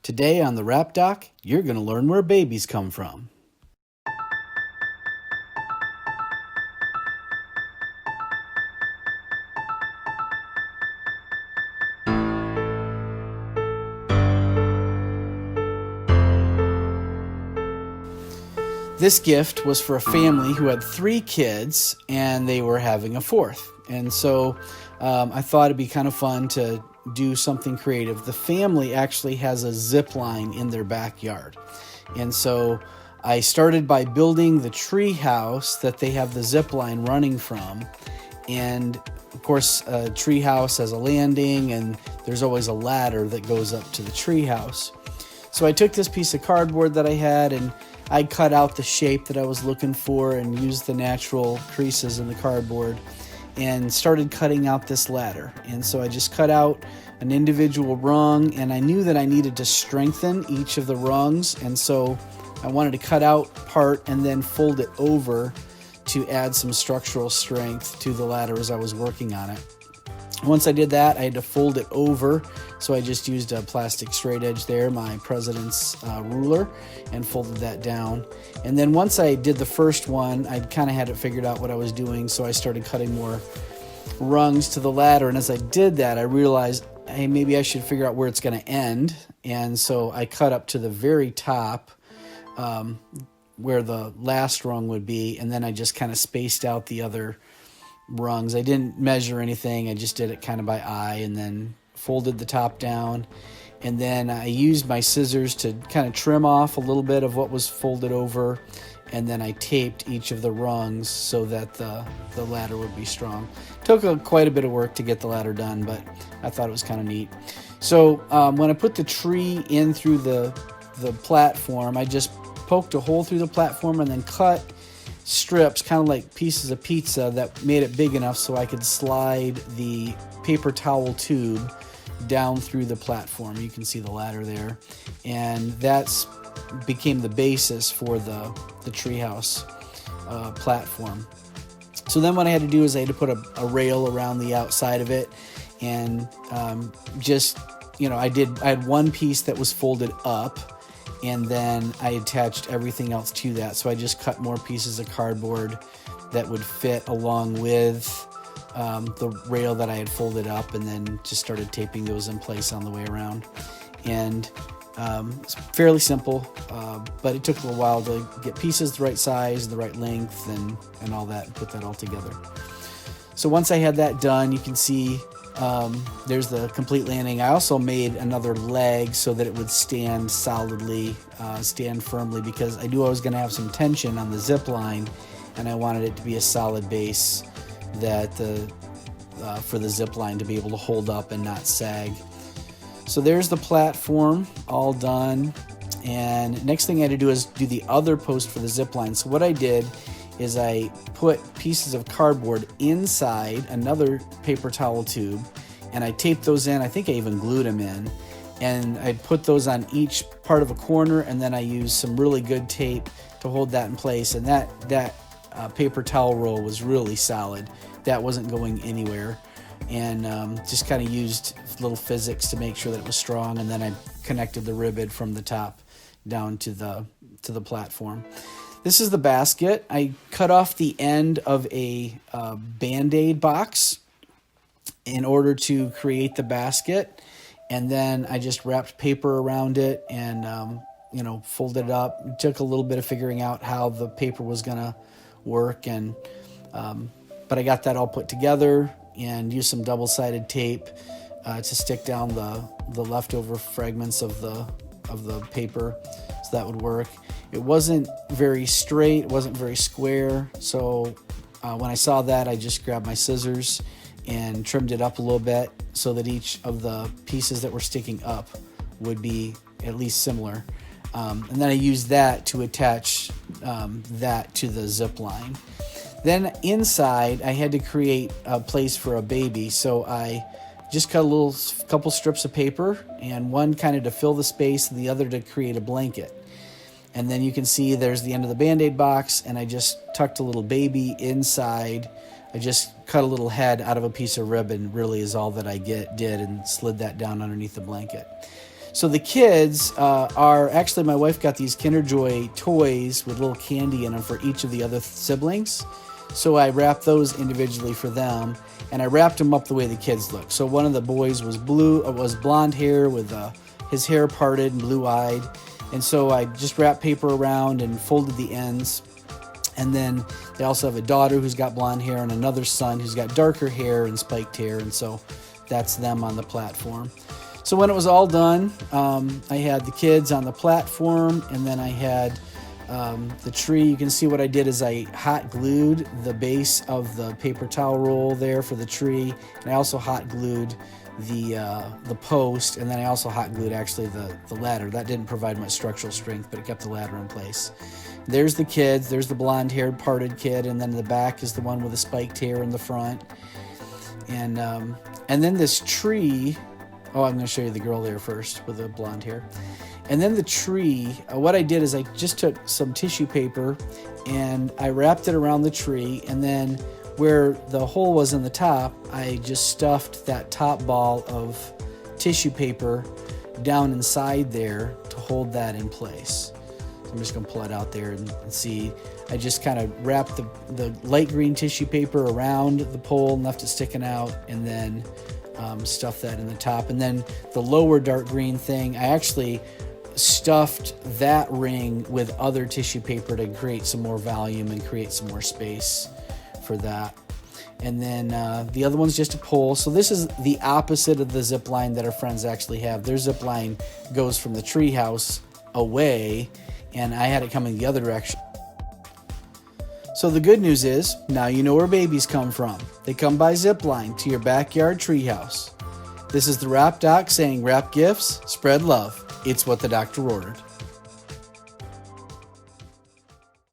Today on the Rap Doc, you're going to learn where babies come from. This gift was for a family who had 3 kids and they were having a 4th. And so I thought it'd be kind of fun to do something creative. The family actually has a zipline in their backyard. And so I started by building the tree house that they have the zipline running from. And of course, a tree house has a landing and there's always a ladder that goes up to the tree house. So I took this piece of cardboard that I had and I cut out the shape that I was looking for and used the natural creases in the cardboard and started cutting out this ladder. And so I just cut out an individual rung, and I knew that I needed to strengthen each of the rungs, and so I wanted to cut out part and then fold it over to add some structural strength to the ladder as I was working on it. Once I did that, I had to fold it over, so I just used a plastic straight edge there, my President's ruler, and folded that down. And then once I did the first one, I kind of had it figured out what I was doing, so I started cutting more rungs to the ladder. And as I did that, I realized, hey, maybe I should figure out where it's going to end. And so I cut up to the very top where the last rung would be, and then I just kind of spaced out the other rungs. I didn't measure anything. I just did it kind of by eye and then folded the top down. And then I used my scissors to kind of trim off a little bit of what was folded over. And then I taped each of the rungs so that the ladder would be strong. Took quite a bit of work to get the ladder done, but I thought it was kind of neat. So when I put the tree in through the platform, I just poked a hole through the platform and then cut strips, kind of like pieces of pizza, that made it big enough so I could slide the paper towel tube down through the platform. You can see the ladder there, and that's became the basis for the treehouse platform. So then what I had to do is I had to put a rail around the outside of it, and I had one piece that was folded up, and then I attached everything else to that. So I just cut more pieces of cardboard that would fit along with the rail that I had folded up, and then just started taping those in place on the way around. And it's fairly simple, but it took a little while to get pieces the right size, the right length, and all that, and put that all together. So once I had that done, you can see there's the complete landing. I also made another leg so that it would stand solidly, stand firmly, because I knew I was going to have some tension on the zip line, and I wanted it to be a solid base that for the zip line to be able to hold up and not sag. So there's the platform all done, and next thing I had to do is do the other post for the zip line. So what I did is I put pieces of cardboard inside another paper towel tube, and I taped those in. I think I even glued them in, and I put those on each part of a corner, and then I used some really good tape to hold that in place. And that paper towel roll was really solid. That wasn't going anywhere, and just kind of used little physics to make sure that it was strong. And then I connected the ribbon from the top down to the platform. This is the basket. I cut off the end of a Band-Aid box in order to create the basket, and then I just wrapped paper around it and folded it up. It took a little bit of figuring out how the paper was gonna work, and but I got that all put together and used some double-sided tape to stick down the leftover fragments of the paper, so that would work. It wasn't very straight, it wasn't very square, so when I saw that, I just grabbed my scissors and trimmed it up a little bit so that each of the pieces that were sticking up would be at least similar. And then I used that to attach that to the zip line. Then inside, I had to create a place for a baby, so I just cut a couple strips of paper, and one kind of to fill the space and the other to create a blanket. And then you can see there's the end of the Band-Aid box, and I just tucked a little baby inside. I just cut a little head out of a piece of ribbon, really is all that I did, and slid that down underneath the blanket. So the kids are actually, my wife got these Kinder Joy toys with little candy in them for each of the other siblings. So I wrapped those individually for them, and I wrapped them up the way the kids look. So one of the boys was blonde hair with his hair parted and blue-eyed. And so I just wrapped paper around and folded the ends. And then they also have a daughter who's got blonde hair and another son who's got darker hair and spiked hair. And so that's them on the platform. So when it was all done, I had the kids on the platform, and then I had the tree. You can see what I did is I hot glued the base of the paper towel roll there for the tree, and I also hot glued the post, and then I also hot glued actually the ladder. That didn't provide much structural strength, but it kept the ladder in place. There's the kids. There's the blonde-haired parted kid, and then in the back is the one with the spiked hair in the front, and then this tree. Oh, I'm going to show you the girl there first with the blonde hair. And then the tree, what I did is I just took some tissue paper and I wrapped it around the tree, and then where the hole was in the top, I just stuffed that top ball of tissue paper down inside there to hold that in place. So I'm just going to pull it out there and see. I just kind of wrapped the light green tissue paper around the pole and left it sticking out, and then stuff that in the top. And then the lower dark green thing, I actually stuffed that ring with other tissue paper to create some more volume and create some more space for that. And then the other one's just a pole. So this is the opposite of the zip line that our friends actually have. Their zip line goes from the tree house away, and I had it coming the other direction. So the good news is, now you know where babies come from. They come by Zipline to your backyard treehouse. This is the Wrap Doc saying, wrap gifts, spread love. It's what the doctor ordered.